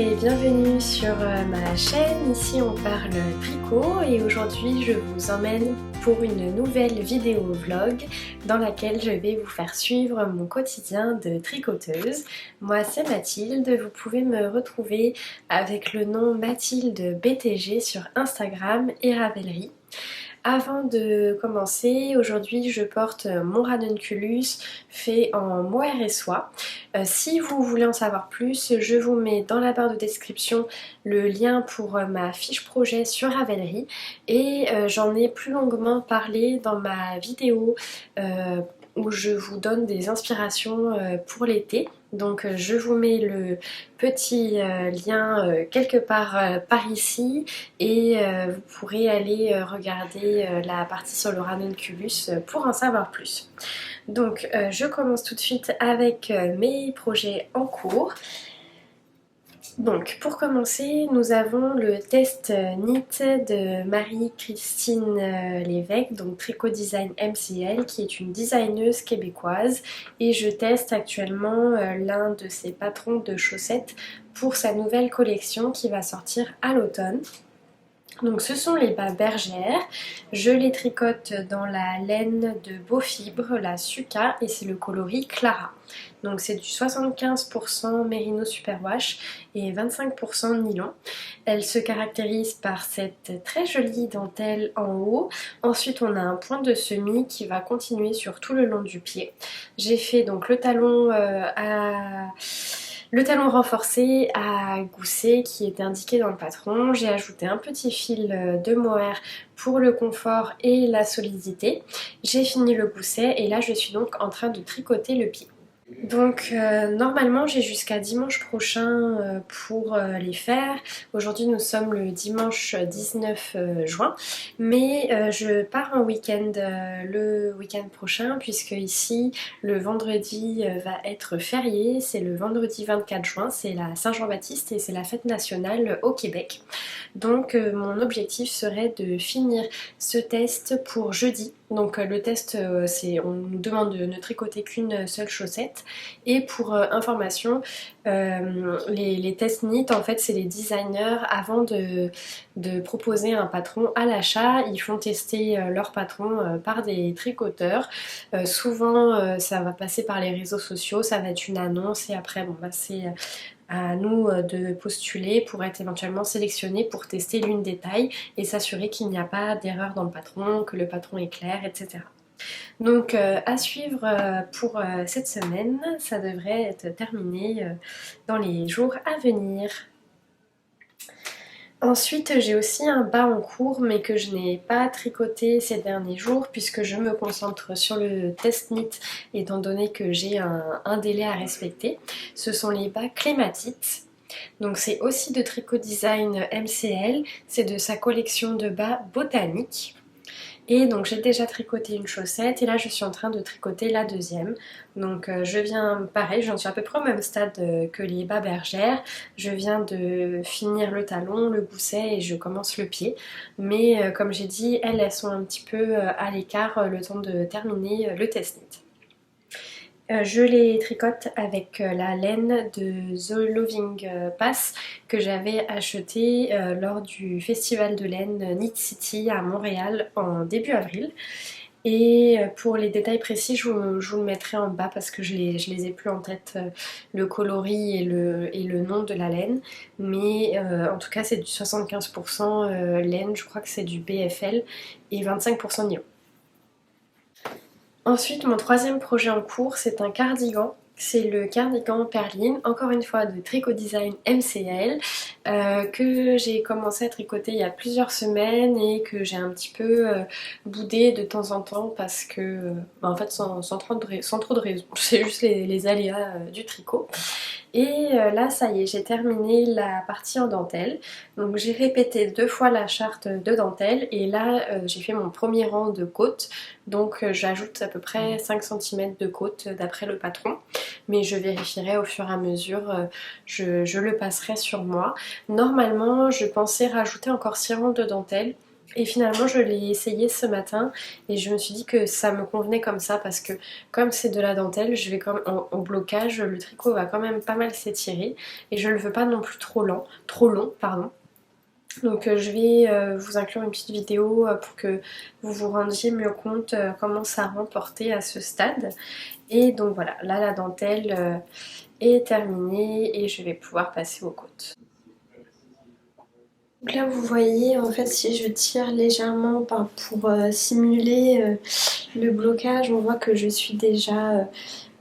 et bienvenue sur ma chaîne. Ici on parle tricot et aujourd'hui je vous emmène pour une nouvelle vidéo vlog dans laquelle je vais vous faire suivre mon quotidien de tricoteuse. Moi c'est Mathilde, vous pouvez me retrouver avec le nom Mathilde BTG sur Instagram et Ravelry. Avant de commencer, aujourd'hui je porte mon ranunculus fait en mohair et soie. Si vous voulez en savoir plus, je vous mets dans la barre de description le lien pour ma fiche projet sur Ravelry et j'en ai plus longuement parlé dans ma vidéo où je vous donne des inspirations pour l'été. Donc je vous mets le petit lien quelque part par ici et vous pourrez aller regarder la partie sur le ranunculus pour en savoir plus. Donc je commence tout de suite avec mes projets en cours. Donc pour commencer, nous avons le test knit de Marie-Christine Lévesque, donc Tricot Design MCL, qui est une designeuse québécoise et je teste actuellement l'un de ses patrons de chaussettes pour sa nouvelle collection qui va sortir à l'automne. Donc ce sont les bas bergères, je les tricote dans la laine de Beaufibre, la Suka, et c'est le coloris Clara. Donc c'est du 75% Merino Superwash et 25% nylon. Elle se caractérise par cette très jolie dentelle en haut. Ensuite on a un point de semis qui va continuer sur tout le long du pied. J'ai fait donc le talon renforcé à gousset qui était indiqué dans le patron. J'ai ajouté un petit fil de mohair pour le confort et la solidité. J'ai fini le gousset et là je suis donc en train de tricoter le pied. Donc normalement j'ai jusqu'à dimanche prochain pour les faire. Aujourd'hui nous sommes le dimanche 19 juin, mais je pars en week-end le week-end prochain puisque ici le vendredi va être férié. C'est le vendredi 24 juin, c'est la Saint-Jean-Baptiste et c'est la fête nationale au Québec. Donc mon objectif serait de finir ce test pour jeudi. Donc le test, on nous demande de ne tricoter qu'une seule chaussette. Et pour information, les tests knit, en fait, c'est les designers, avant de proposer un patron à l'achat, ils font tester leur patron par des tricoteurs. Souvent, ça va passer par les réseaux sociaux, ça va être une annonce et après, bon, bah, c'est à nous de postuler pour être éventuellement sélectionné pour tester l'une des tailles et s'assurer qu'il n'y a pas d'erreur dans le patron, que le patron est clair, etc. Donc à suivre pour cette semaine, ça devrait être terminé dans les jours à venir. Ensuite j'ai aussi un bas en cours mais que je n'ai pas tricoté ces derniers jours puisque je me concentre sur le test knit étant donné que j'ai un délai à respecter. Ce sont les bas clématites. Donc c'est aussi de Tricot Design MCL, c'est de sa collection de bas botanique. Et donc j'ai déjà tricoté une chaussette et là je suis en train de tricoter la deuxième. Donc je viens, pareil, j'en suis à peu près au même stade que les bas bergères. Je viens de finir le talon, le gousset et je commence le pied. Mais comme j'ai dit, elles sont un petit peu à l'écart le temps de terminer le test knit. Je les tricote avec la laine de The Loving Pass que j'avais acheté lors du festival de laine Knit City à Montréal en début avril. Et pour les détails précis, je vous le mettrai en bas parce que je les ai plus en tête, le coloris et le nom de la laine. Mais en tout cas, c'est du 75% laine, je crois que c'est du BFL et 25% nylon. Ensuite, mon troisième projet en cours, c'est un cardigan. C'est le cardigan Perline, encore une fois de Tricot Design MCL, que j'ai commencé à tricoter il y a plusieurs semaines et que j'ai un petit peu boudé de temps en temps parce que, en fait sans trop de raison, c'est juste les aléas du tricot. Et là ça y est, j'ai terminé la partie en dentelle. Donc j'ai répété 2 fois la charte de dentelle et là j'ai fait mon premier rang de côte. Donc j'ajoute à peu près 5 cm de côte d'après le patron. Mais je vérifierai au fur et à mesure, je le passerai sur moi. Normalement je pensais rajouter encore 6 rangs de dentelle. Et finalement je l'ai essayé ce matin et je me suis dit que ça me convenait comme ça parce que comme c'est de la dentelle, je vais comme au blocage, le tricot va quand même pas mal s'étirer et je ne le veux pas non plus trop long pardon. Donc je vais vous inclure une petite vidéo pour que vous vous rendiez mieux compte comment ça rend porté à ce stade. Et donc voilà, là la dentelle est terminée et je vais pouvoir passer aux côtes. Donc là vous voyez en fait si je tire légèrement pour simuler le blocage, on voit que je suis déjà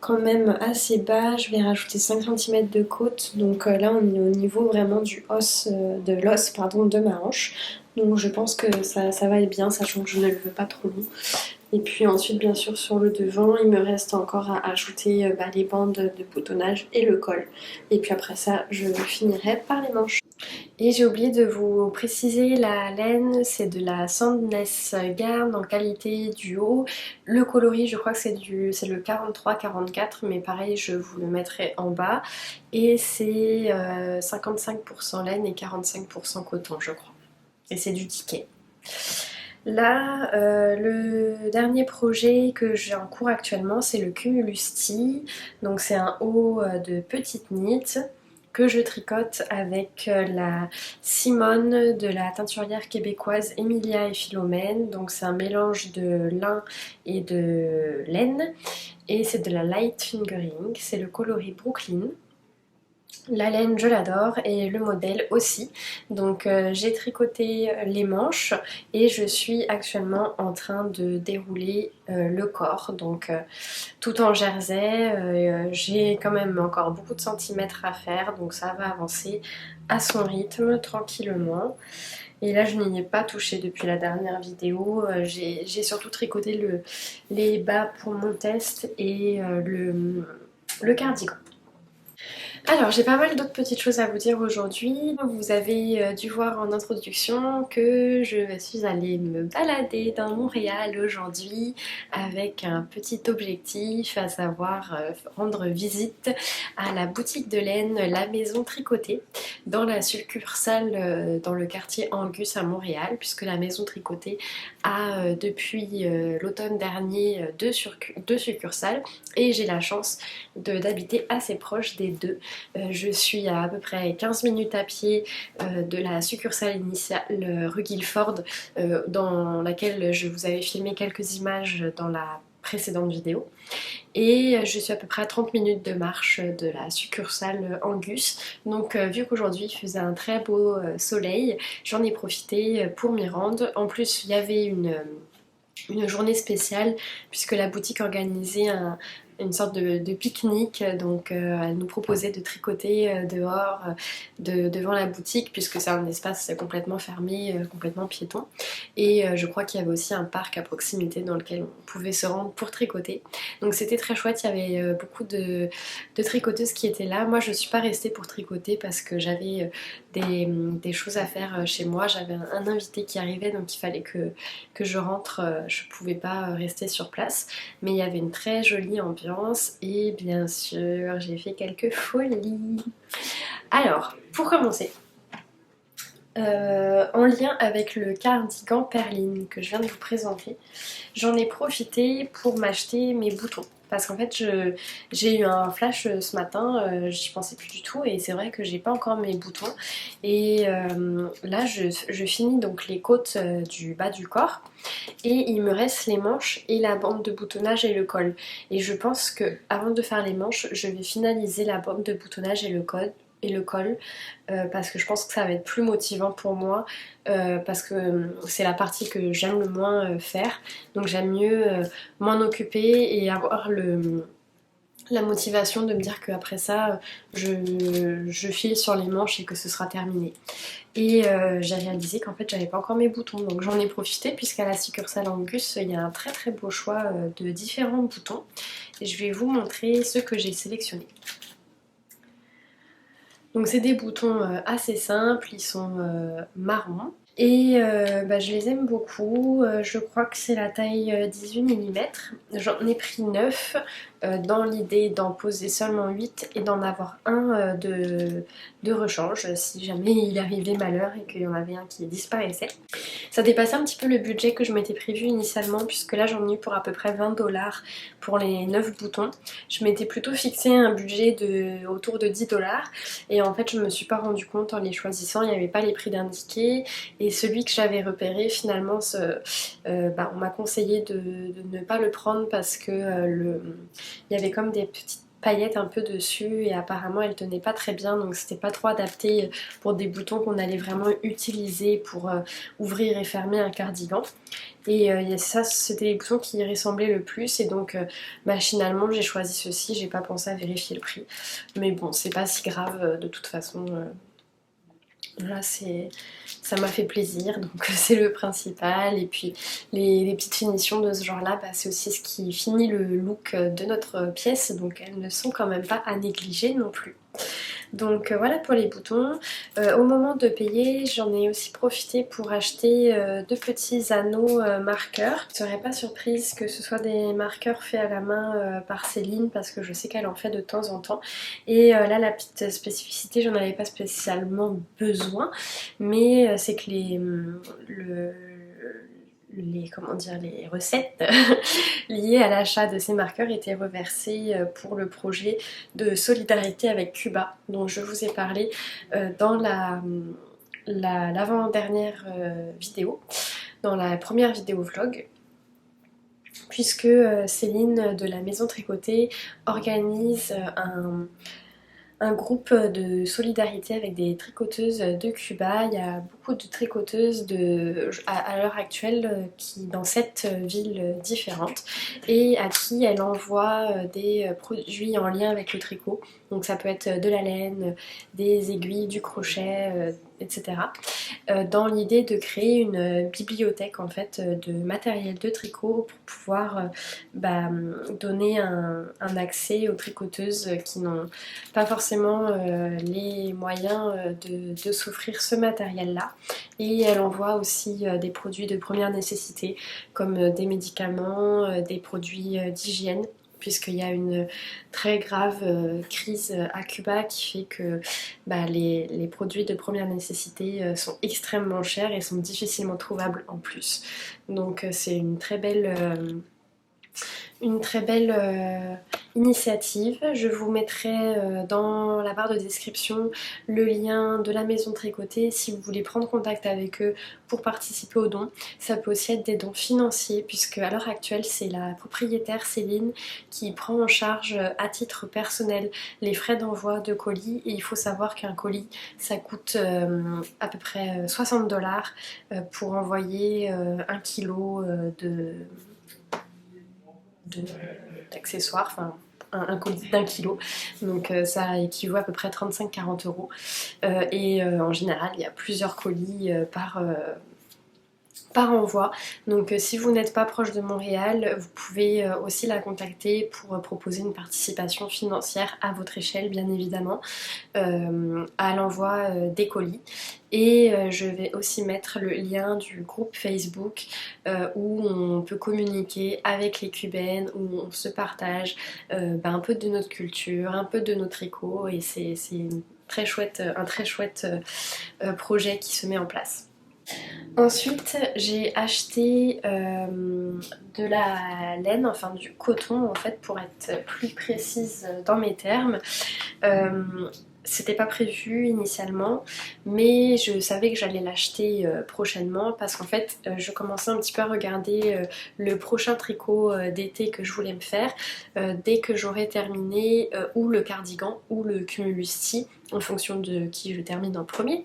quand même assez bas. Je vais rajouter 5 cm de côte, donc là on est au niveau vraiment du os, de l'os pardon, de ma hanche. Donc je pense que ça va aller bien, sachant que je ne le veux pas trop long. Et puis ensuite bien sûr sur le devant il me reste encore à ajouter les bandes de boutonnage et le col. Et puis après ça je finirai par les manches. Et j'ai oublié de vous préciser, la laine c'est de la Sandnes Garn en qualité duo. Le coloris je crois que c'est le 43-44 mais pareil je vous le mettrai en bas. Et c'est 55% laine et 45% coton je crois. Et c'est du ticket. Là, le dernier projet que j'ai en cours actuellement, c'est le Cumulus Tee. Donc c'est un haut de petite knit que je tricote avec la Simone de la teinturière québécoise Emilia et Philomène. Donc c'est un mélange de lin et de laine. Et c'est de la light fingering, c'est le coloris Brooklyn. La laine je l'adore et le modèle aussi, donc j'ai tricoté les manches et je suis actuellement en train de dérouler le corps, donc tout en jersey. J'ai quand même encore beaucoup de centimètres à faire, donc ça va avancer à son rythme tranquillement. Et là je n'y ai pas touché depuis la dernière vidéo, j'ai surtout tricoté les bas pour mon test et le cardigan. Alors j'ai pas mal d'autres petites choses à vous dire aujourd'hui. Vous avez dû voir en introduction que je suis allée me balader dans Montréal aujourd'hui avec un petit objectif, à savoir rendre visite à la boutique de laine La Maison Tricotée dans la succursale dans le quartier Angus à Montréal, puisque la Maison Tricotée a depuis l'automne dernier deux succursales et j'ai la chance d'habiter assez proche des deux. Je suis à peu près 15 minutes à pied de la succursale initiale rue Guilford, dans laquelle je vous avais filmé quelques images dans la précédente vidéo. Et je suis à peu près à 30 minutes de marche de la succursale Angus. Donc vu qu'aujourd'hui il faisait un très beau soleil, j'en ai profité pour m'y rendre. En plus il y avait une journée spéciale puisque la boutique organisait une sorte de pique-nique, donc elle nous proposait de tricoter dehors devant la boutique puisque c'est un espace complètement fermé, complètement piéton, et je crois qu'il y avait aussi un parc à proximité dans lequel on pouvait se rendre pour tricoter, donc c'était très chouette. Il y avait beaucoup de tricoteuses qui étaient là. Moi je suis pas restée pour tricoter parce que j'avais des choses à faire chez moi, j'avais un invité qui arrivait donc il fallait que je rentre, je pouvais pas rester sur place, mais il y avait une très jolie ambiance et bien sûr j'ai fait quelques folies. Alors pour commencer, en lien avec le cardigan Perline que je viens de vous présenter, j'en ai profité pour m'acheter mes boutons. Parce qu'en fait j'ai eu un flash ce matin, j'y pensais plus du tout et c'est vrai que j'ai pas encore mes boutons. Et là je finis donc les côtes du bas du corps et il me reste les manches et la bande de boutonnage et le col. Et je pense que avant de faire les manches, je vais finaliser la bande de boutonnage et le col parce que je pense que ça va être plus motivant pour moi parce que c'est la partie que j'aime le moins faire, donc j'aime mieux m'en occuper et avoir la motivation de me dire qu'après ça je file sur les manches et que ce sera terminé. Et j'ai réalisé qu'en fait j'avais pas encore mes boutons, donc j'en ai profité puisqu'à la succursale Angus il y a un très très beau choix de différents boutons et je vais vous montrer ceux que j'ai sélectionnés. Donc c'est des boutons assez simples, ils sont marrons et je les aime beaucoup. Je crois que c'est la taille 18 mm, j'en ai pris 9, dans l'idée d'en poser seulement 8 et d'en avoir un de rechange si jamais il arrivait malheur et qu'il y en avait un qui disparaissait. Ça dépassait un petit peu le budget que je m'étais prévu initialement puisque là j'en ai eu pour à peu près 20$ pour les 9 boutons. Je m'étais plutôt fixé un budget autour de 10$ et en fait je me suis pas rendu compte en les choisissant, il n'y avait pas les prix d'indiqués et celui que j'avais repéré finalement on m'a conseillé de ne pas le prendre parce que il y avait comme des petites paillettes un peu dessus et apparemment elle tenait pas très bien, donc c'était pas trop adapté pour des boutons qu'on allait vraiment utiliser pour ouvrir et fermer un cardigan. Et ça c'était les boutons qui y ressemblaient le plus et donc machinalement j'ai choisi ceci, j'ai pas pensé à vérifier le prix. Mais bon, c'est pas si grave de toute façon. Là, ça m'a fait plaisir, donc c'est le principal. Et puis les petites finitions de ce genre-là, c'est aussi ce qui finit le look de notre pièce, donc elles ne sont quand même pas à négliger non plus. Donc voilà pour les boutons. Au moment de payer, j'en ai aussi profité pour acheter 2 petits anneaux marqueurs. Je ne serais pas surprise que ce soit des marqueurs faits à la main par Céline parce que je sais qu'elle en fait de temps en temps. Et là la petite spécificité, j'en avais pas spécialement besoin, mais c'est que les recettes liées à l'achat de ces marqueurs étaient reversées pour le projet de solidarité avec Cuba dont je vous ai parlé dans l'avant-dernière vidéo, dans la première vidéo vlog, puisque Céline de la Maison Tricotée organise un groupe de solidarité avec des tricoteuses de Cuba. Il y a beaucoup de tricoteuses à l'heure actuelle dans 7 villes différentes et à qui elle envoie des produits en lien avec le tricot. Donc ça peut être de la laine, des aiguilles, du crochet, etc. Dans l'idée de créer une bibliothèque en fait de matériel de tricot pour pouvoir donner un accès aux tricoteuses qui n'ont pas forcément les moyens de s'offrir ce matériel là. Et elle envoie aussi des produits de première nécessité comme des médicaments, des produits d'hygiène, puisqu'il y a une très grave crise à Cuba qui fait que les produits de première nécessité sont extrêmement chers et sont difficilement trouvables en plus. Donc c'est une très belle initiative. Je vous mettrai dans la barre de description le lien de la Maison Tricotée si vous voulez prendre contact avec eux pour participer aux dons. Ça peut aussi être des dons financiers puisque à l'heure actuelle c'est la propriétaire Céline qui prend en charge à titre personnel les frais d'envoi de colis et il faut savoir qu'un colis ça coûte à peu près 60$ pour envoyer 1 kilo d'accessoires, enfin un colis d'1 kilo, donc ça équivaut à peu près 35-40€. Et en général il y a plusieurs colis par envoi, donc si vous n'êtes pas proche de Montréal, vous pouvez aussi la contacter pour proposer une participation financière à votre échelle bien évidemment à l'envoi des colis. Et je vais aussi mettre le lien du groupe Facebook où on peut communiquer avec les Cubaines, où on se partage un peu de notre culture, un peu de nos tricots et c'est un très chouette projet qui se met en place. Ensuite j'ai acheté de la laine, enfin du coton en fait pour être plus précise dans mes termes. C'était pas prévu initialement mais je savais que j'allais l'acheter prochainement parce qu'en fait je commençais un petit peu à regarder le prochain tricot d'été que je voulais me faire dès que j'aurai terminé ou le cardigan ou le cumulus tee en fonction de qui je termine en premier.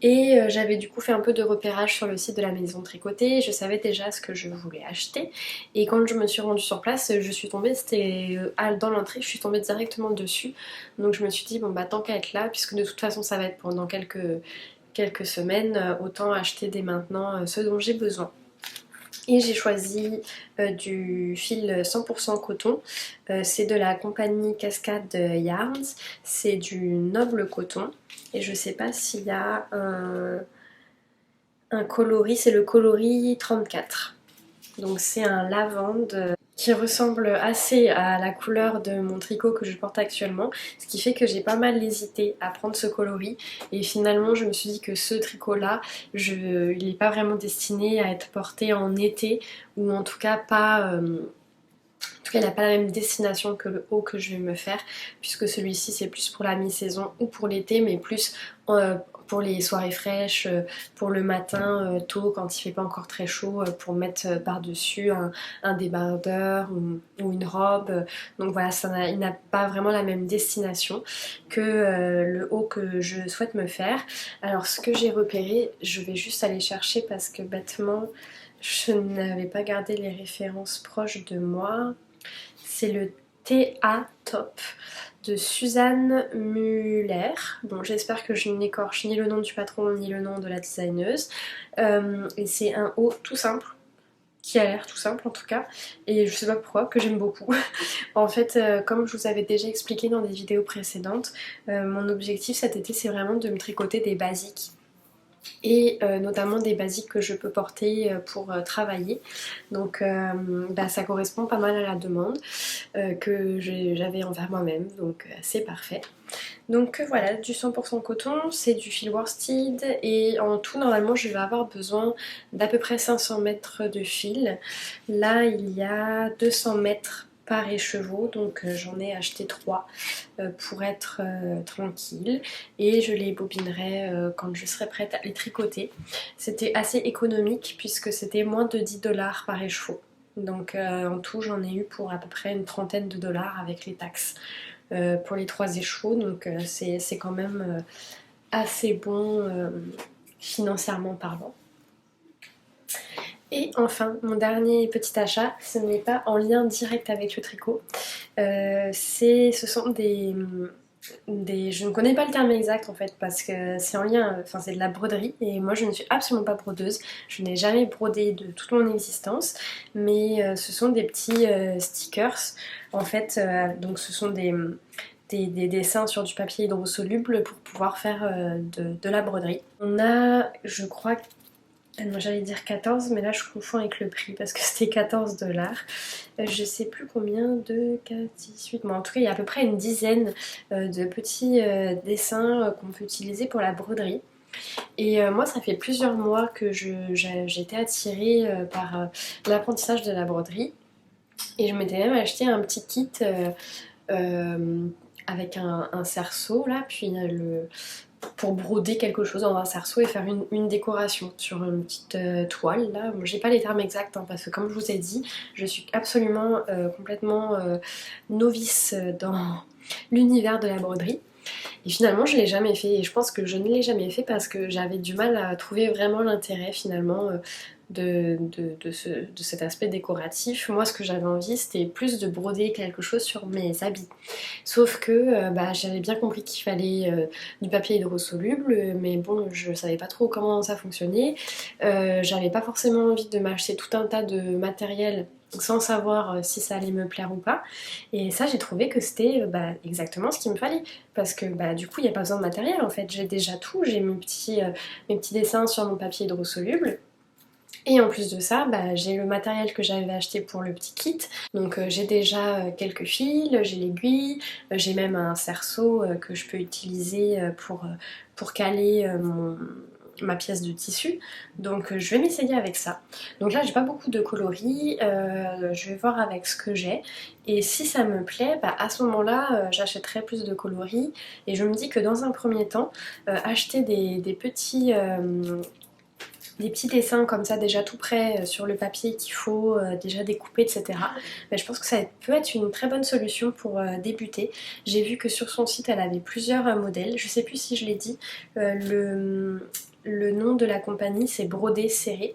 Et j'avais du coup fait un peu de repérage sur le site de la Maison Tricotée, je savais déjà ce que je voulais acheter et quand je me suis rendue sur place je suis tombée, c'était dans l'entrée, je suis tombée directement dessus, donc je me suis dit bon tant qu'à être là, puisque de toute façon ça va être pendant quelques semaines, autant acheter dès maintenant ce dont j'ai besoin. Et j'ai choisi du fil 100% coton, c'est de la compagnie Cascade Yarns, c'est du noble coton et je sais pas s'il y a un coloris, c'est le coloris 34. Donc c'est un lavande qui ressemble assez à la couleur de mon tricot que je porte actuellement, ce qui fait que j'ai pas mal hésité à prendre ce coloris et finalement je me suis dit que ce tricot là, il n'est pas vraiment destiné à être porté en été ou en tout cas pas... en tout cas, il n'a pas la même destination que le haut que je vais me faire, puisque celui-ci c'est plus pour la mi-saison ou pour l'été, mais plus pour les soirées fraîches, pour le matin tôt quand il fait pas encore très chaud, pour mettre par-dessus un débardeur ou une robe. Donc voilà, il n'a pas vraiment la même destination que le haut que je souhaite me faire. Alors ce que j'ai repéré, je vais juste aller chercher parce que bêtement, je n'avais pas gardé les références proches de moi. C'est le TA Top de Suzanne Muller. Bon, j'espère que je n'écorche ni le nom du patron ni le nom de la designeuse. Et c'est un haut tout simple, qui a l'air tout simple en tout cas, et je sais pas pourquoi, que j'aime beaucoup. En fait, comme je vous avais déjà expliqué dans des vidéos précédentes, mon objectif cet été c'est vraiment de me tricoter des basiques et notamment des basiques que je peux porter pour travailler. Donc ça correspond pas mal à la demande que j'avais envers moi-même, donc c'est parfait. Donc voilà, du 100% coton, c'est du fil worsted et en tout normalement je vais avoir besoin d'à peu près 500 mètres de fil. Là il y a 200 mètres par écheveau, donc j'en ai acheté 3 pour être tranquille et je les bobinerai quand je serai prête à les tricoter. C'était assez économique puisque c'était moins de 10$ par écheveau. Donc en tout j'en ai eu pour à peu près une trentaine de dollars avec les taxes pour les 3 écheveaux, donc c'est quand même assez bon financièrement parlant. Et enfin, mon dernier petit achat, ce n'est pas en lien direct avec le tricot, ce sont je ne connais pas le terme exact en fait parce que c'est en lien, enfin c'est de la broderie et moi je ne suis absolument pas brodeuse, je n'ai jamais brodé de toute mon existence, mais ce sont des petits stickers en fait, donc ce sont des dessins sur du papier hydrosoluble pour pouvoir faire de la broderie. On a, je crois, non, j'allais dire 14, mais là je confonds avec le prix parce que c'était 14$. Je sais plus combien, 2, 4, 6, 8. Bon, en tout cas, il y a à peu près une dizaine de petits dessins qu'on peut utiliser pour la broderie. Et moi, ça fait plusieurs mois que j'étais attirée par l'apprentissage de la broderie. Et je m'étais même acheté un petit kit avec un cerceau là, puis pour broder quelque chose dans un cerceau et faire une décoration sur une petite toile là. Bon, j'ai pas les termes exacts hein, parce que comme je vous ai dit, je suis absolument complètement novice dans l'univers de la broderie. Et finalement je l'ai jamais fait et je pense que je ne l'ai jamais fait parce que j'avais du mal à trouver vraiment l'intérêt finalement de cet aspect décoratif. Moi ce que j'avais envie c'était plus de broder quelque chose sur mes habits. Sauf que j'avais bien compris qu'il fallait du papier hydrosoluble, mais bon je savais pas trop comment ça fonctionnait. J'avais pas forcément envie de m'acheter tout un tas de matériel sans savoir si ça allait me plaire ou pas. Et ça j'ai trouvé que c'était exactement ce qu'il me fallait. Parce que du coup il n'y a pas besoin de matériel en fait. J'ai déjà tout, j'ai mes petits dessins sur mon papier hydrosoluble. Et en plus de ça, j'ai le matériel que j'avais acheté pour le petit kit. Donc j'ai déjà quelques fils, j'ai l'aiguille, j'ai même un cerceau que je peux utiliser pour caler ma pièce de tissu. Donc je vais m'essayer avec ça. Donc là j'ai pas beaucoup de coloris, je vais voir avec ce que j'ai. Et si ça me plaît, à ce moment-là j'achèterai plus de coloris. Et je me dis que dans un premier temps, acheter des petits dessins comme ça déjà tout prêts sur le papier qu'il faut déjà découper etc. Je pense que ça peut être une très bonne solution pour débuter. J'ai vu que sur son site elle avait plusieurs modèles, je sais plus si je l'ai dit, le nom de la compagnie c'est Brodé Serré.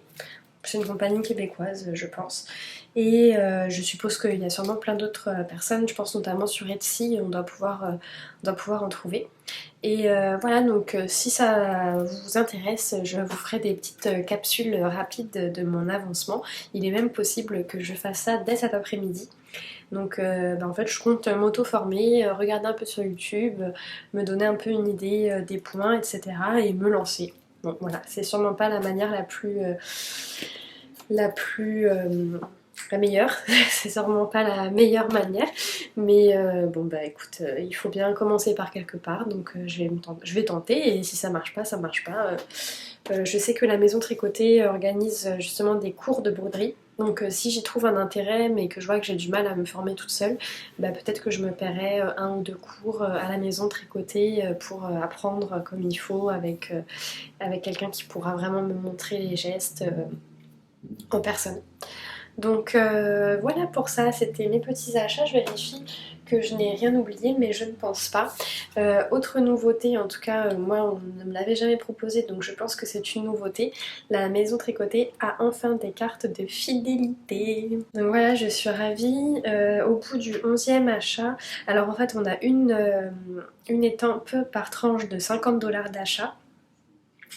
C'est une compagnie québécoise je pense. Et je suppose qu'il y a sûrement plein d'autres personnes, je pense notamment sur Etsy, on doit pouvoir en trouver. Et voilà, donc si ça vous intéresse, je vous ferai des petites capsules rapides de mon avancement. Il est même possible que je fasse ça dès cet après-midi. Donc en fait je compte m'auto-former, regarder un peu sur YouTube, me donner un peu une idée des points, etc. et me lancer. Bon voilà, c'est sûrement pas la manière la plus la plus... la meilleure, c'est sûrement pas la meilleure manière, mais bon bah écoute, il faut bien commencer par quelque part, donc je vais tenter, et si ça marche pas, ça marche pas. Je sais que la maison tricotée organise justement des cours de broderie, donc si j'y trouve un intérêt mais que je vois que j'ai du mal à me former toute seule, bah peut-être que je me paierai un ou deux cours à la maison tricotée pour apprendre comme il faut avec quelqu'un qui pourra vraiment me montrer les gestes en personne. Donc voilà pour ça, c'était mes petits achats. Je vérifie que je n'ai rien oublié, mais je ne pense pas. Autre nouveauté, en tout cas moi on ne me l'avait jamais proposé, donc je pense que c'est une nouveauté. La maison tricotée a enfin des cartes de fidélité. Donc voilà, je suis ravie. Au bout du 11e achat, alors en fait on a une étampe par tranche de 50$ d'achat.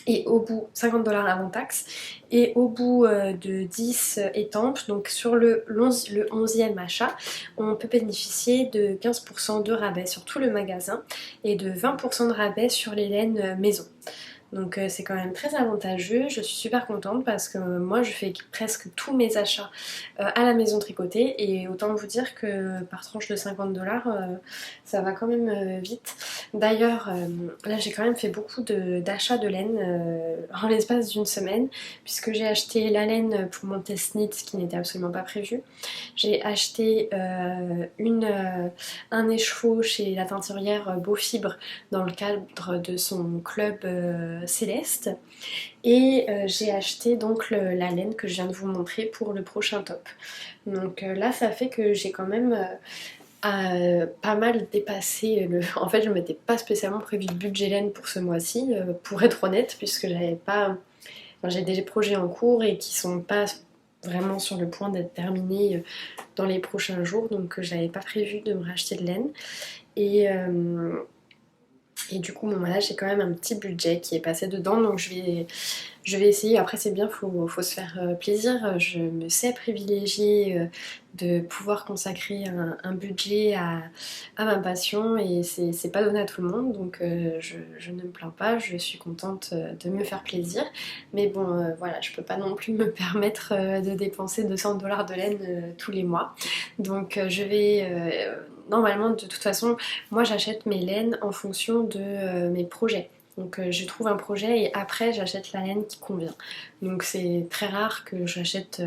Et au bout, 50$ avant taxe, et au bout de 10 étampes, donc sur le 11e achat, on peut bénéficier de 15% de rabais sur tout le magasin et de 20% de rabais sur les laines maison. Donc c'est quand même très avantageux, je suis super contente parce que moi je fais presque tous mes achats à la maison tricotée, et autant vous dire que par tranche de 50$ ça va quand même vite. D'ailleurs là j'ai quand même fait beaucoup d'achats de laine en l'espace d'une semaine, puisque j'ai acheté la laine pour mon test knit, ce qui n'était absolument pas prévu. J'ai acheté un écheveau chez la teinturière Beau Fibre dans le cadre de son club Céleste, et j'ai acheté donc la laine que je viens de vous montrer pour le prochain top. Donc là ça fait que j'ai quand même pas mal dépassé le... En fait je m'étais pas spécialement prévu de budget laine pour ce mois-ci, pour être honnête, puisque j'avais pas... Enfin, j'ai des projets en cours et qui sont pas vraiment sur le point d'être terminés dans les prochains jours, donc j'avais pas prévu de me racheter de laine. Et, et du coup, bon, voilà, j'ai quand même un petit budget qui est passé dedans, donc je vais essayer. Après, c'est bien, faut se faire plaisir. Je me sais privilégier de pouvoir consacrer un budget à ma passion, et c'est pas donné à tout le monde, donc je ne me plains pas, je suis contente de me faire plaisir. Mais bon, voilà, je peux pas non plus me permettre de dépenser 200$ de laine tous les mois. Donc je vais... normalement, de toute façon, moi j'achète mes laines en fonction de mes projets. Donc je trouve un projet et après j'achète la laine qui convient. Donc c'est très rare que j'achète,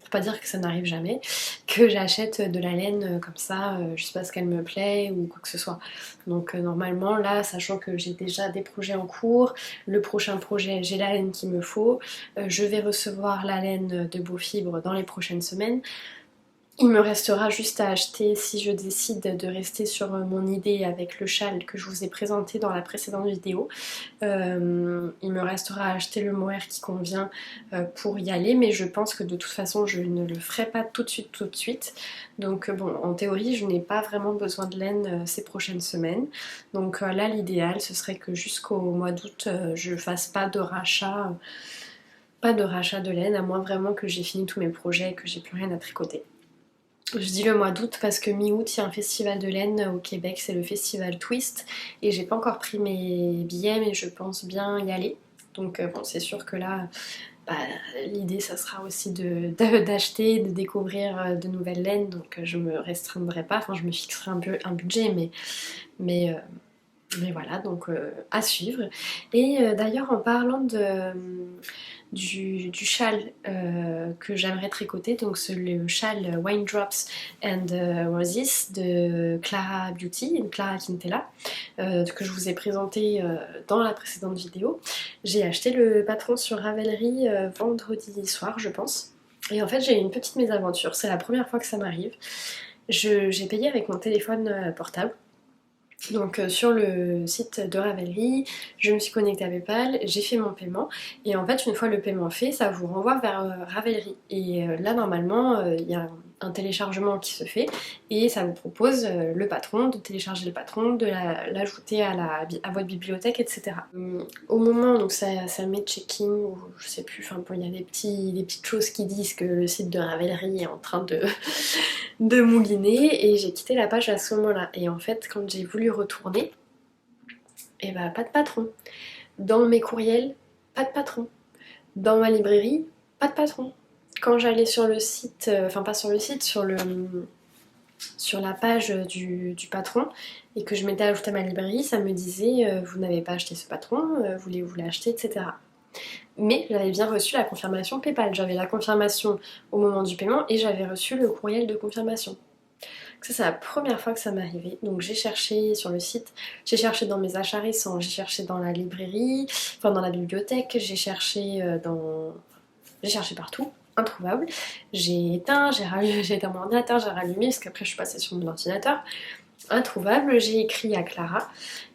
pour pas dire que ça n'arrive jamais, que j'achète de la laine comme ça, juste parce qu'elle me plaît ou quoi que ce soit. Donc normalement là, sachant que j'ai déjà des projets en cours, le prochain projet j'ai la laine qu'il me faut, je vais recevoir la laine de Beau Fibre dans les prochaines semaines. Il me restera juste à acheter, si je décide de rester sur mon idée avec le châle que je vous ai présenté dans la précédente vidéo. Il me restera à acheter le mohair qui convient pour y aller, mais je pense que de toute façon je ne le ferai pas tout de suite. Donc bon, en théorie je n'ai pas vraiment besoin de laine ces prochaines semaines. Donc là l'idéal ce serait que jusqu'au mois d'août je fasse pas de rachat de laine, à moins vraiment que j'ai fini tous mes projets et que j'ai plus rien à tricoter. Je dis le mois d'août parce que mi-août il y a un festival de laine au Québec, c'est le festival Twist, et j'ai pas encore pris mes billets, mais je pense bien y aller. Donc bon, c'est sûr que là, bah, l'idée ça sera aussi d'acheter, de découvrir de nouvelles laines, donc je me restreindrai pas, enfin je me fixerai un budget, mais, mais voilà, donc à suivre. Et d'ailleurs en parlant du châle que j'aimerais tricoter, donc c'est le châle Wine Drops and Roses de Clara Beauty, Clara Quintella, que je vous ai présenté dans la précédente vidéo. J'ai acheté le patron sur Ravelry vendredi soir je pense, et en fait j'ai eu une petite mésaventure, c'est la première fois que ça m'arrive. J'ai payé avec mon téléphone portable. Donc sur le site de Ravelry, je me suis connectée à PayPal, j'ai fait mon paiement, et en fait une fois le paiement fait, ça vous renvoie vers Ravelry. Et là normalement il y a un téléchargement qui se fait et ça vous propose le patron, de télécharger le patron, de l'ajouter à votre bibliothèque, etc. Au moment donc ça met checking ou je sais plus, enfin il y a des petites choses qui disent que le site de Ravelry est en train de mouliner, et j'ai quitté la page à ce moment-là. Et en fait quand j'ai voulu retourner, et bah pas de patron. Dans mes courriels, pas de patron. Dans ma librairie, pas de patron. quand j'allais sur le site, enfin pas sur le site, sur la page du patron et que je m'étais ajoutée à ma librairie, ça me disait vous n'avez pas acheté ce patron, voulez-vous l'acheter, etc. Mais j'avais bien reçu la confirmation PayPal, j'avais la confirmation au moment du paiement et j'avais reçu le courriel de confirmation. Ça c'est la première fois que ça m'est arrivé, donc j'ai cherché sur le site, j'ai cherché dans mes achats récents, j'ai cherché dans la librairie, enfin dans la bibliothèque, j'ai cherché partout, introuvable. J'ai éteint mon ordinateur, j'ai rallumé parce qu'après je suis passée sur mon ordinateur. Introuvable, j'ai écrit à Clara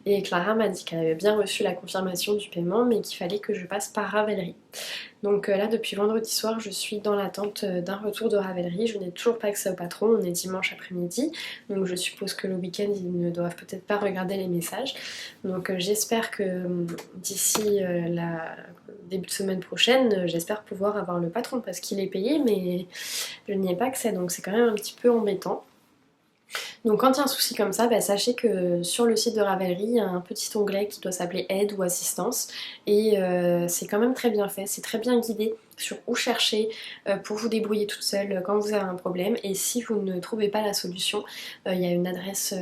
et Clara m'a dit qu'elle avait bien reçu la confirmation du paiement mais qu'il fallait que je passe par Ravelry. Donc là depuis vendredi soir je suis dans l'attente d'un retour de Ravelry, je n'ai toujours pas accès au patron, on est dimanche après-midi donc je suppose que le week-end ils ne doivent peut-être pas regarder les messages. Donc j'espère que d'ici la début de semaine prochaine, j'espère pouvoir avoir le patron parce qu'il est payé mais je n'y ai pas accès donc c'est quand même un petit peu embêtant. Donc quand il y a un souci comme ça, sachez que sur le site de Ravelry, il y a un petit onglet qui doit s'appeler aide ou assistance et c'est quand même très bien fait, c'est très bien guidé sur où chercher pour vous débrouiller toute seule quand vous avez un problème et si vous ne trouvez pas la solution, il y a une adresse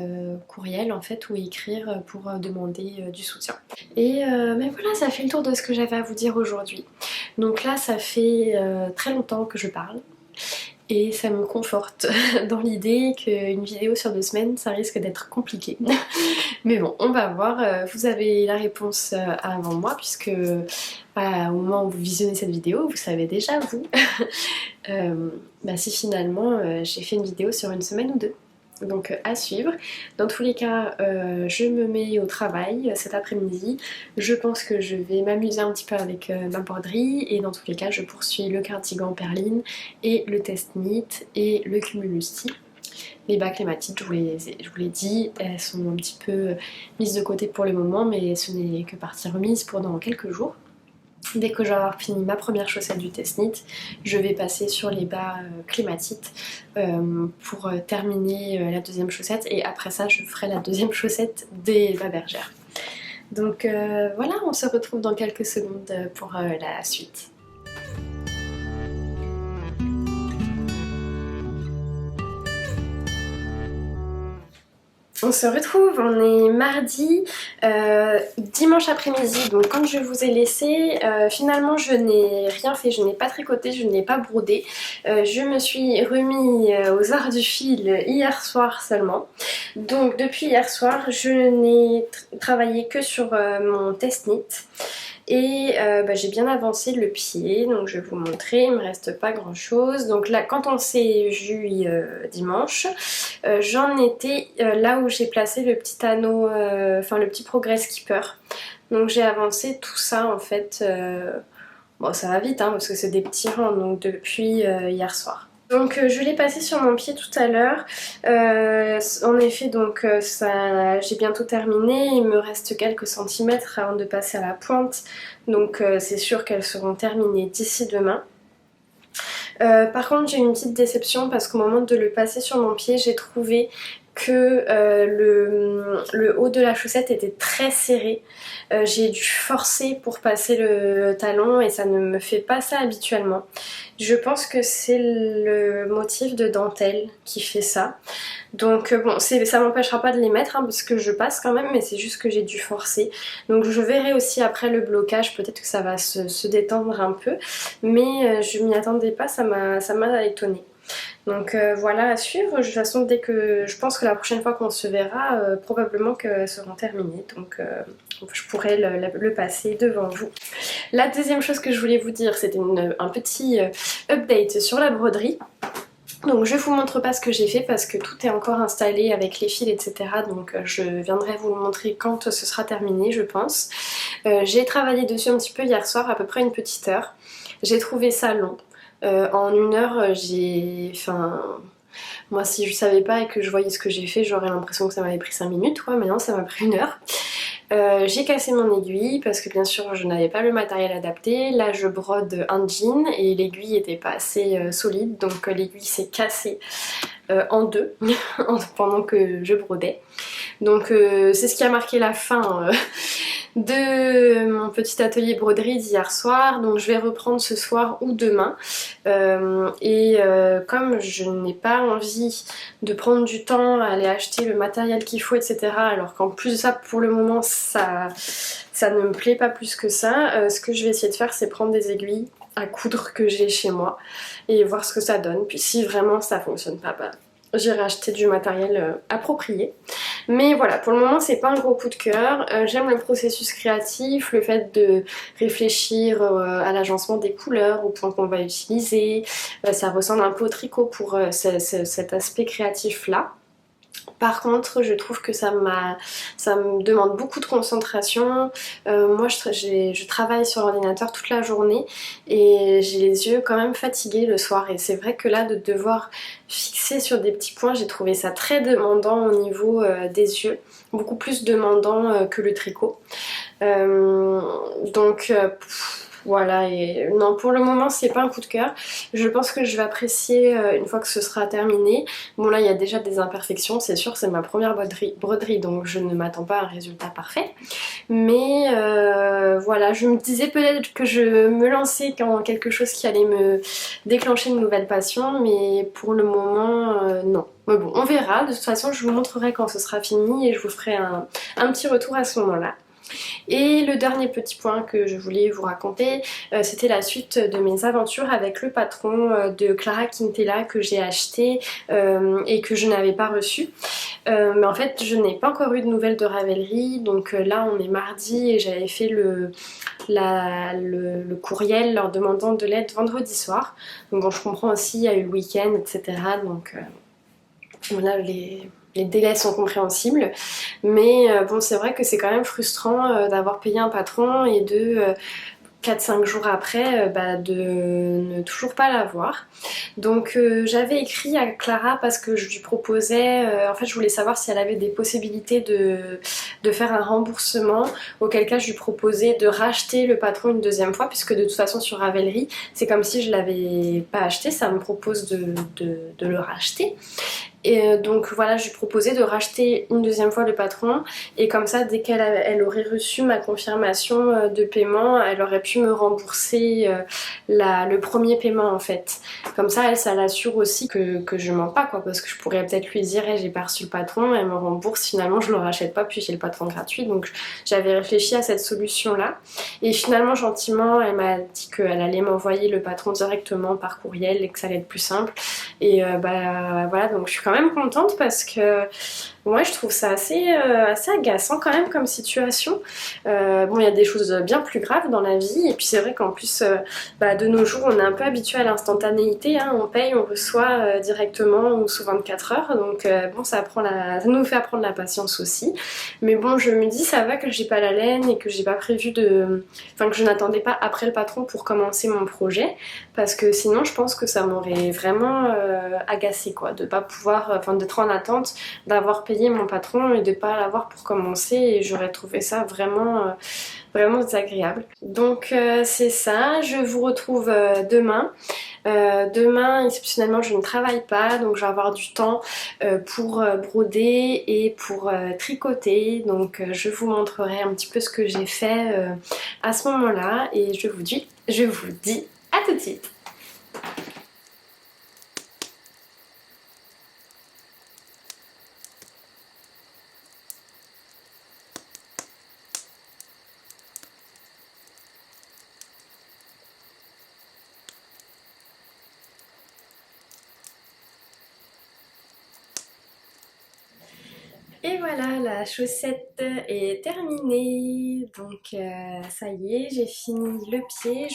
courriel en fait où écrire pour demander du soutien. Et mais voilà, ça fait le tour de ce que j'avais à vous dire aujourd'hui. Donc là ça fait très longtemps que je parle. Et ça me conforte dans l'idée qu'une vidéo sur 2 semaines, ça risque d'être compliqué. Mais bon, on va voir. Vous avez la réponse avant moi, puisque au moment où vous visionnez cette vidéo, vous savez déjà, vous, si finalement j'ai fait une vidéo sur 1 semaine ou 2. Donc à suivre. Dans tous les cas, je me mets au travail cet après-midi. Je pense que je vais m'amuser un petit peu avec ma broderie et dans tous les cas, je poursuis le cardigan perline et le test knit et le cumulus tee. Les bas clématites, je vous l'ai dit, elles sont un petit peu mises de côté pour le moment, mais ce n'est que partie remise pour dans quelques jours. Dès que j'aurai fini ma première chaussette du test knit, je vais passer sur les bas clématites pour terminer la deuxième chaussette et après ça je ferai la deuxième chaussette des bas bergères. Donc voilà, on se retrouve dans quelques secondes pour la suite. On se retrouve, on est mardi, dimanche après-midi, donc quand je vous ai laissé, finalement je n'ai rien fait, je n'ai pas tricoté, je n'ai pas brodé. Je me suis remis aux arts du fil hier soir seulement. Donc depuis hier soir, je n'ai travaillé que sur mon test knit. Et j'ai bien avancé le pied, donc je vais vous montrer, il me reste pas grand chose. Donc là quand on s'est vu dimanche, j'en étais là où j'ai placé le petit anneau, le petit progress skipper. Donc j'ai avancé tout ça en fait, bon ça va vite parce que c'est des petits rangs donc depuis hier soir. Donc je l'ai passé sur mon pied tout à l'heure, en effet donc j'ai bientôt terminé, il me reste quelques centimètres avant de passer à la pointe, donc c'est sûr qu'elles seront terminées d'ici demain. Par contre j'ai eu une petite déception parce qu'au moment de le passer sur mon pied j'ai trouvé que le haut de la chaussette était très serré. J'ai dû forcer pour passer le talon et ça ne me fait pas ça habituellement. Je pense que c'est le motif de dentelle qui fait ça. Donc bon, ça m'empêchera pas de les mettre parce que je passe quand même, mais c'est juste que j'ai dû forcer. Donc je verrai aussi après le blocage, peut-être que ça va se détendre un peu. Mais je m'y attendais pas, ça m'a étonnée. Donc voilà à suivre, de toute façon dès que je pense que la prochaine fois qu'on se verra, probablement qu'elles seront terminées, donc je pourrai le passer devant vous. La deuxième chose que je voulais vous dire, c'était un petit update sur la broderie. Donc je vous montre pas ce que j'ai fait parce que tout est encore installé avec les fils etc. Donc je viendrai vous montrer quand ce sera terminé je pense. J'ai travaillé dessus un petit peu hier soir, à peu près une petite heure. J'ai trouvé ça long. En 1 heure moi si je savais pas et que je voyais ce que j'ai fait j'aurais l'impression que ça m'avait pris 5 minutes quoi, mais non ça m'a pris 1 heure. J'ai cassé mon aiguille parce que bien sûr je n'avais pas le matériel adapté. Là je brode un jean et l'aiguille était pas assez solide donc l'aiguille s'est cassée en deux pendant que je brodais. Donc c'est ce qui a marqué la fin de mon petit atelier broderie d'hier soir. Donc je vais reprendre ce soir ou demain. Comme je n'ai pas envie de prendre du temps à aller acheter le matériel qu'il faut, etc. Alors qu'en plus de ça, pour le moment, ça ne me plaît pas plus que ça. Ce que je vais essayer de faire, c'est prendre des aiguilles à coudre que j'ai chez moi et voir ce que ça donne. Puis si vraiment ça fonctionne pas, bah, j'irai acheter du matériel approprié. Mais voilà, pour le moment c'est pas un gros coup de cœur. J'aime le processus créatif, le fait de réfléchir à l'agencement des couleurs, au point qu'on va utiliser. Ça ressemble un peu au tricot pour cet aspect créatif là. Par contre, je trouve que ça me demande beaucoup de concentration. Moi, je travaille sur l'ordinateur toute la journée et j'ai les yeux quand même fatigués le soir. Et c'est vrai que là, de devoir fixer sur des petits points, j'ai trouvé ça très demandant au niveau des yeux. Beaucoup plus demandant que le tricot. Voilà, et non, pour le moment c'est pas un coup de cœur. Je pense que je vais apprécier une fois que ce sera terminé. Bon, là il y a déjà des imperfections, c'est sûr, c'est ma première broderie, donc je ne m'attends pas à un résultat parfait. Mais voilà, je me disais peut-être que je me lançais dans quelque chose qui allait me déclencher une nouvelle passion, mais pour le moment non. Mais bon, on verra, de toute façon je vous montrerai quand ce sera fini et je vous ferai un petit retour à ce moment-là. Et le dernier petit point que je voulais vous raconter, c'était la suite de mes aventures avec le patron de Clara Quintela que j'ai acheté et que je n'avais pas reçu. Mais en fait, je n'ai pas encore eu de nouvelles de Ravelry, donc là on est mardi et j'avais fait le courriel leur demandant de l'aide vendredi soir. Donc bon, je comprends aussi, il y a eu le week-end, etc. Donc voilà, les délais sont compréhensibles, mais bon, c'est vrai que c'est quand même frustrant d'avoir payé un patron et de 4-5 jours après de ne toujours pas l'avoir. Donc j'avais écrit à Clara parce que je lui proposais, en fait je voulais savoir si elle avait des possibilités de faire un remboursement, auquel cas je lui proposais de racheter le patron une deuxième fois, puisque de toute façon sur Ravelry c'est comme si je l'avais pas acheté, ça me propose de le racheter. Et donc voilà, je lui proposais de racheter une deuxième fois le patron et comme ça dès qu'elle aurait reçu ma confirmation de paiement, elle aurait pu me rembourser le premier paiement en fait. Comme ça elle, ça l'assure aussi que je mens pas quoi, parce que je pourrais peut-être lui dire hey, j'ai pas reçu le patron, elle me rembourse, finalement je le rachète pas puis j'ai le patron gratuit. Donc j'avais réfléchi à cette solution là et finalement gentiment elle m'a dit qu'elle allait m'envoyer le patron directement par courriel et que ça allait être plus simple. Et voilà, donc je suis quand même contente parce que moi je trouve ça assez agaçant quand même comme situation. Bon, il y a des choses bien plus graves dans la vie et puis c'est vrai qu'en plus de nos jours on est un peu habitué à l'instantanéité, hein. On paye, on reçoit directement ou sous 24 heures, donc bon, ça nous fait apprendre la patience aussi. Mais bon, je me dis ça va que j'ai pas la laine et que j'ai pas prévu que je n'attendais pas après le patron pour commencer mon projet, parce que sinon je pense que ça m'aurait vraiment agacée quoi, de pas pouvoir, d'être en attente, d'avoir payé mon patron et de pas l'avoir pour commencer, et j'aurais trouvé ça vraiment désagréable. Donc c'est ça, je vous retrouve demain. Demain exceptionnellement je ne travaille pas, donc je vais avoir du temps pour broder et pour tricoter, donc je vous montrerai un petit peu ce que j'ai fait à ce moment là et je vous dis à tout de suite. Et voilà, la chaussette est terminée, donc ça y est, j'ai fini le pied,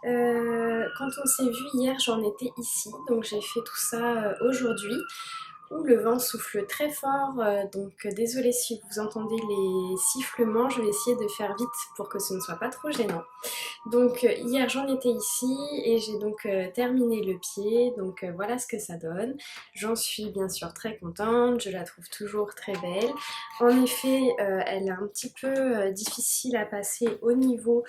quand on s'est vu hier, j'en étais ici, donc j'ai fait tout ça aujourd'hui, où le vent souffle très fort, donc désolée si vous entendez les sifflements, je vais essayer de faire vite pour que ce ne soit pas trop gênant. Donc hier j'en étais ici et j'ai donc terminé le pied, donc voilà ce que ça donne. J'en suis bien sûr très contente, je la trouve toujours très belle. En effet elle est un petit peu difficile à passer au niveau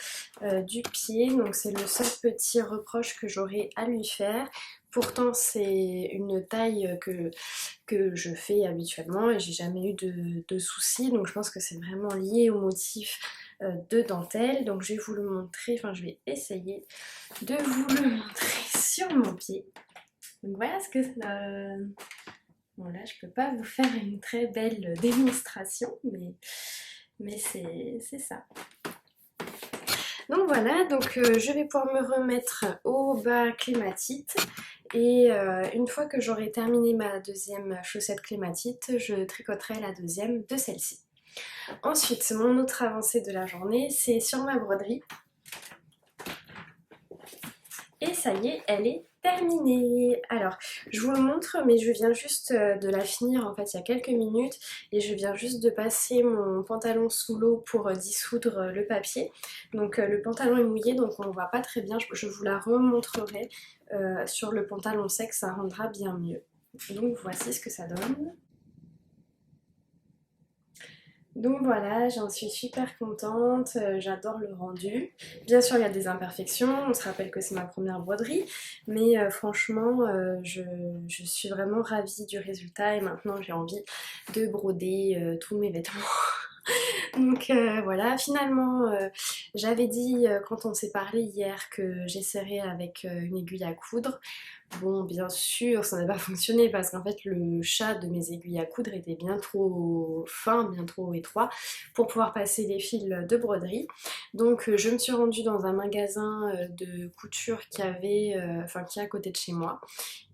du pied, donc c'est le seul petit reproche que j'aurais à lui faire. Pourtant c'est une taille que je fais habituellement et j'ai jamais eu de soucis, donc je pense que c'est vraiment lié au motif de dentelle. Donc je vais vous le montrer, enfin je vais essayer de vous le montrer sur mon pied. Donc voilà ce que ça donne. Bon là je peux pas vous faire une très belle démonstration, mais c'est ça. Donc voilà, donc je vais pouvoir me remettre au bas clématite et une fois que j'aurai terminé ma deuxième chaussette clématite, je tricoterai la deuxième de celle-ci. Ensuite, mon autre avancée de la journée, c'est sur ma broderie. Et ça y est, elle est terminée. Alors, je vous le montre, mais je viens juste de la finir en fait il y a quelques minutes et je viens juste de passer mon pantalon sous l'eau pour dissoudre le papier. Donc le pantalon est mouillé, donc on ne voit pas très bien. Je vous la remontrerai sur le pantalon sec, ça rendra bien mieux. Donc voici ce que ça donne. Donc voilà, j'en suis super contente, j'adore le rendu. Bien sûr, il y a des imperfections, on se rappelle que c'est ma première broderie, mais franchement, je suis vraiment ravie du résultat et maintenant j'ai envie de broder tous mes vêtements. Donc voilà, finalement j'avais dit quand on s'est parlé hier que j'essaierais avec une aiguille à coudre. Bon, bien sûr, ça n'a pas fonctionné parce qu'en fait le chat de mes aiguilles à coudre était bien trop fin, bien trop étroit pour pouvoir passer les fils de broderie. Donc je me suis rendue dans un magasin de couture qui avait, qui est à côté de chez moi.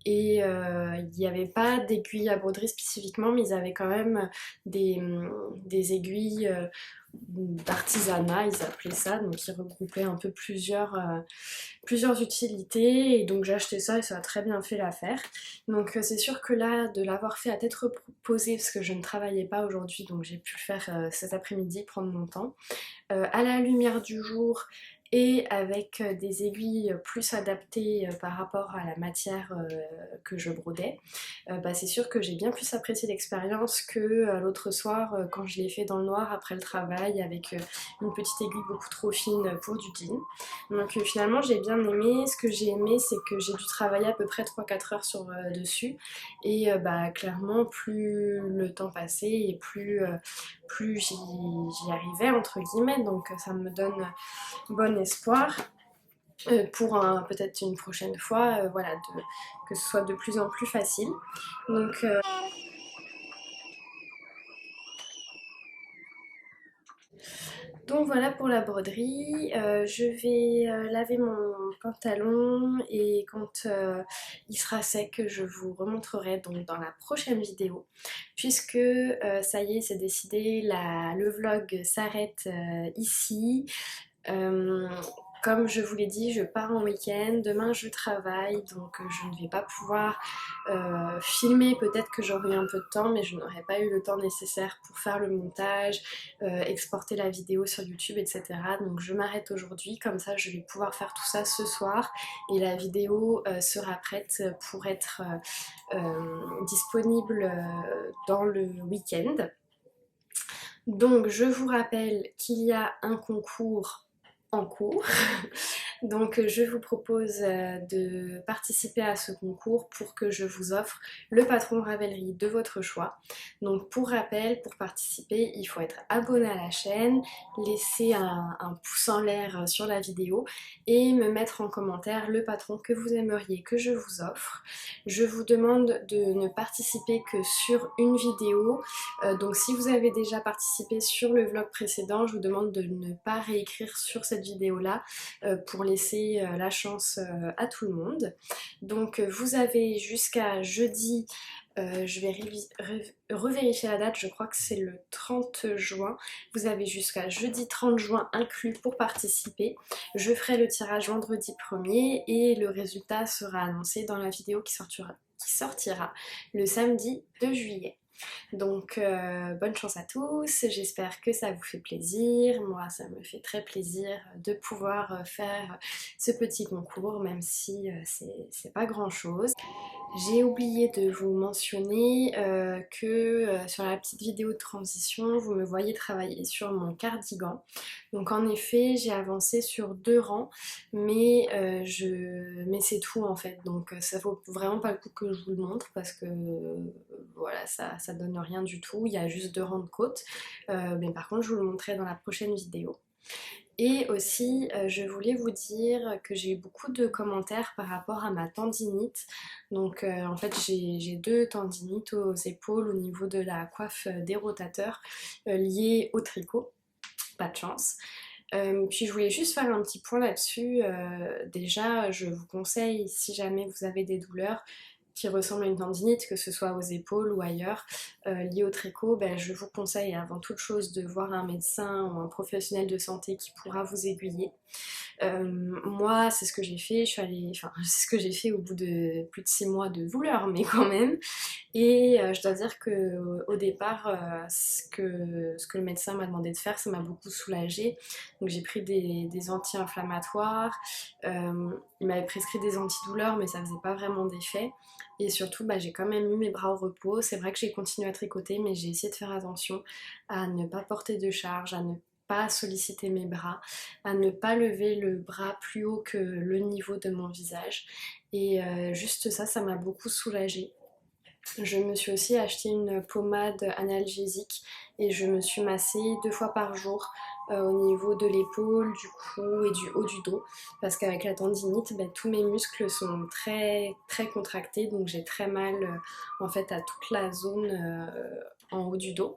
Et il n'y avait pas d'aiguilles à broderie spécifiquement, mais ils avaient quand même des aiguilles d'artisanat, ils appelaient ça, donc ils regroupaient un peu plusieurs utilités, et donc j'ai acheté ça et ça a très bien fait l'affaire. Donc c'est sûr que là, de l'avoir fait à tête reposée, parce que je ne travaillais pas aujourd'hui, donc j'ai pu le faire cet après-midi, prendre mon temps, à la lumière du jour, et avec des aiguilles plus adaptées par rapport à la matière que je brodais, c'est sûr que j'ai bien plus apprécié l'expérience que l'autre soir quand je l'ai fait dans le noir après le travail avec une petite aiguille beaucoup trop fine pour du jean. Donc finalement j'ai bien aimé. Ce que j'ai aimé, c'est que j'ai dû travailler à peu près 3-4 heures sur dessus, et clairement plus le temps passait et plus j'y arrivais entre guillemets, donc ça me donne bon espoir pour peut-être une prochaine fois, voilà, que ce soit de plus en plus facile. Donc voilà pour la broderie. Je vais laver mon pantalon et quand il sera sec, je vous remontrerai donc dans la prochaine vidéo, puisque ça y est, c'est décidé, le vlog s'arrête ici. Euh, Comme je vous l'ai dit, je pars en week-end, demain je travaille, donc je ne vais pas pouvoir filmer. Peut-être que j'aurai eu un peu de temps, mais je n'aurai pas eu le temps nécessaire pour faire le montage, exporter la vidéo sur YouTube, etc. Donc je m'arrête aujourd'hui, comme ça je vais pouvoir faire tout ça ce soir et la vidéo sera prête pour être disponible dans le week-end. Donc je vous rappelle qu'il y a un concours en cours. Donc je vous propose de participer à ce concours pour que je vous offre le patron Ravelry de votre choix. Donc pour rappel, pour participer, il faut être abonné à la chaîne, laisser un pouce en l'air sur la vidéo et me mettre en commentaire le patron que vous aimeriez que je vous offre. Je vous demande de ne participer que sur une vidéo. Donc si vous avez déjà participé sur le vlog précédent, je vous demande de ne pas réécrire sur cette vidéo là pour laisser la chance à tout le monde. Donc vous avez jusqu'à jeudi, je vais revérifier la date, je crois que c'est le 30 juin. Vous avez jusqu'à jeudi 30 juin inclus pour participer. Je ferai le tirage vendredi 1er et le résultat sera annoncé dans la vidéo qui sortira le samedi 2 juillet. Donc bonne chance à tous, j'espère que ça vous fait plaisir. Moi ça me fait très plaisir de pouvoir faire ce petit concours, même si c'est pas grand chose. J'ai oublié de vous mentionner que sur la petite vidéo de transition, vous me voyez travailler sur mon cardigan. Donc en effet, j'ai avancé sur 2 rangs, mais c'est tout en fait. Donc ça vaut vraiment pas le coup que je vous le montre parce que voilà, ça donne rien du tout. Il y a juste 2 rangs de côte. Mais par contre, je vous le montrerai dans la prochaine vidéo. Et aussi, je voulais vous dire que j'ai eu beaucoup de commentaires par rapport à ma tendinite. Donc en fait, j'ai 2 tendinites aux épaules au niveau de la coiffe des rotateurs liées au tricot. Pas de chance. Puis je voulais juste faire un petit point là-dessus. Déjà, je vous conseille, si jamais vous avez des douleurs qui ressemblent à une tendinite, que ce soit aux épaules ou ailleurs, liées au tricot, ben, je vous conseille avant toute chose de voir un médecin ou un professionnel de santé qui pourra vous aiguiller. Moi, c'est ce que j'ai fait, c'est ce que j'ai fait au bout de plus de 6 mois de douleur, mais quand même. Et je dois dire que au départ, ce que le médecin m'a demandé de faire, ça m'a beaucoup soulagée. Donc j'ai pris des anti-inflammatoires, il m'avait prescrit des antidouleurs, mais ça faisait pas vraiment d'effet. Et surtout, bah, j'ai quand même mis mes bras au repos. C'est vrai que j'ai continué à tricoter, mais j'ai essayé de faire attention à ne pas porter de charge, à ne pas solliciter mes bras, à ne pas lever le bras plus haut que le niveau de mon visage. Et juste ça, ça m'a beaucoup soulagée. Je me suis aussi acheté une pommade analgésique et je me suis massée 2 fois par jour au niveau de l'épaule, du cou et du haut du dos parce qu'avec la tendinite, ben, tous mes muscles sont très très contractés donc j'ai très mal en fait à toute la zone en haut du dos.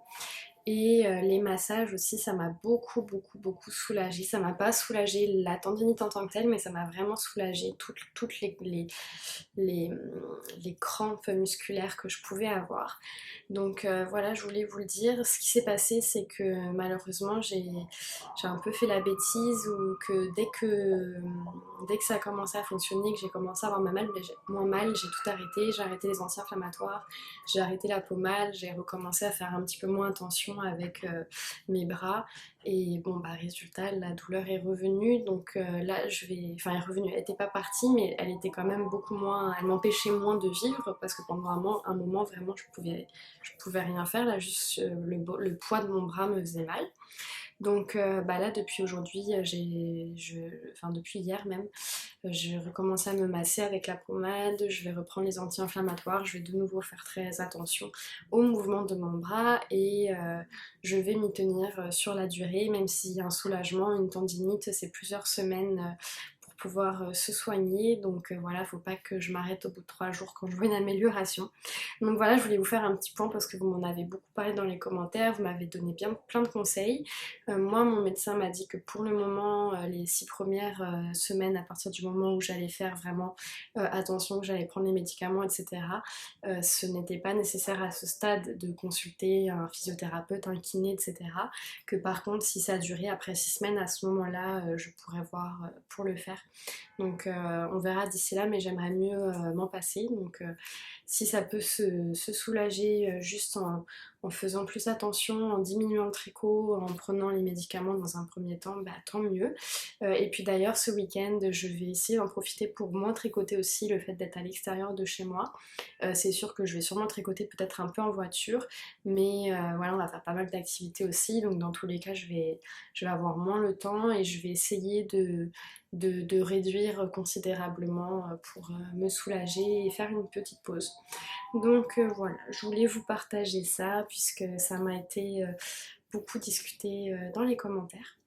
Et les massages aussi, ça m'a beaucoup soulagée. Ça m'a pas soulagé la tendinite en tant que telle, mais ça m'a vraiment soulagé toutes les, les crampes musculaires que je pouvais avoir. Donc voilà, je voulais vous le dire. Ce qui s'est passé, c'est que malheureusement, j'ai un peu fait la bêtise ou que dès que ça a commencé à fonctionner, que j'ai commencé à avoir moins mal, j'ai tout arrêté. J'ai arrêté les anti-inflammatoires, j'ai arrêté la pommade, j'ai recommencé à faire un petit peu moins attention avec mes bras. Et bon, bah, résultat, la douleur est revenue. Donc là, enfin, elle est revenue. Elle n'était pas partie, mais elle était quand même beaucoup moins. Elle m'empêchait moins de vivre parce que pendant un moment vraiment, je pouvais rien faire. Là, juste le poids de mon bras me faisait mal. Donc bah là depuis aujourd'hui, enfin depuis hier même, j'ai recommencé à me masser avec la pommade, je vais reprendre les anti-inflammatoires, je vais de nouveau faire très attention au mouvement de mon bras et je vais m'y tenir sur la durée, même s'il y a un soulagement, une tendinite, c'est plusieurs semaines pour pouvoir se soigner. Donc voilà, faut pas que je m'arrête au bout de 3 jours quand je vois une amélioration. Donc voilà, je voulais vous faire un petit point parce que vous m'en avez beaucoup parlé dans les commentaires, vous m'avez donné bien plein de conseils. Moi, mon médecin m'a dit que pour le moment, les 6 premières semaines, à partir du moment où j'allais faire vraiment attention, que j'allais prendre les médicaments, etc., ce n'était pas nécessaire à ce stade de consulter un physiothérapeute, un kiné, etc. Que par contre, si ça durait après 6 semaines, à ce moment-là, je pourrais voir pour le faire. Donc on verra d'ici là, mais j'aimerais mieux m'en passer. Donc si ça peut se soulager juste en faisant plus attention, en diminuant le tricot, en prenant les médicaments dans un premier temps, bah, tant mieux. Et puis d'ailleurs ce week-end, je vais essayer d'en profiter pour moins tricoter aussi, le fait d'être à l'extérieur de chez moi. C'est sûr que je vais sûrement tricoter peut-être un peu en voiture, mais voilà, on va faire pas mal d'activités aussi, donc dans tous les cas je vais avoir moins le temps et je vais essayer de réduire considérablement pour me soulager et faire une petite pause. Donc voilà, je voulais vous partager ça puisque ça m'a été beaucoup discuté dans les commentaires.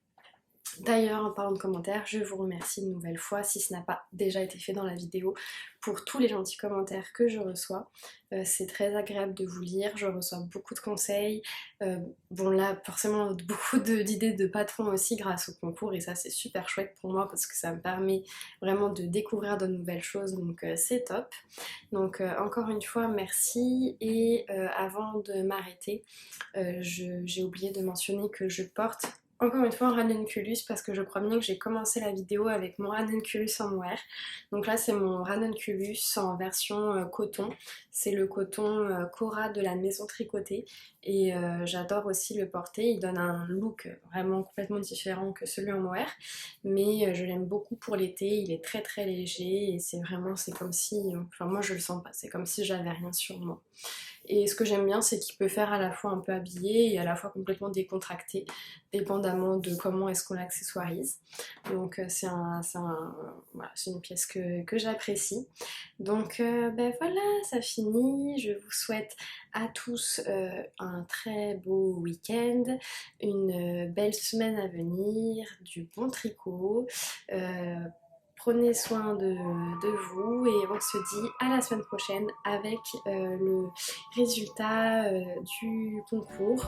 D'ailleurs, en parlant de commentaires, je vous remercie une nouvelle fois, si ce n'a pas déjà été fait dans la vidéo, pour tous les gentils commentaires que je reçois. C'est très agréable de vous lire, je reçois beaucoup de conseils. Bon là, forcément, beaucoup d'idées de patrons aussi grâce au concours, et ça c'est super chouette pour moi parce que ça me permet vraiment de découvrir de nouvelles choses, donc c'est top. Donc encore une fois, merci. Et avant de m'arrêter, j'ai oublié de mentionner que je porte Encore une fois un ranunculus parce que je crois bien que j'ai commencé la vidéo avec mon ranunculus en mohair. Donc là c'est mon ranunculus en version coton. C'est le coton Cora de la maison tricotée et j'adore aussi le porter. Il donne un look vraiment complètement différent que celui en mohair. Mais je l'aime beaucoup pour l'été, il est très très léger et c'est comme si, enfin moi je le sens pas, c'est comme si j'avais rien sur moi. Et ce que j'aime bien, c'est qu'il peut faire à la fois un peu habillé et à la fois complètement décontracté, dépendamment de comment est-ce qu'on l'accessoirise. Donc voilà, c'est une pièce que j'apprécie. Donc ben voilà, ça finit. Je vous souhaite à tous un très beau week-end, une belle semaine à venir, du bon tricot. Prenez soin de vous et on se dit à la semaine prochaine avec le résultat du concours.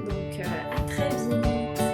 Donc à très vite!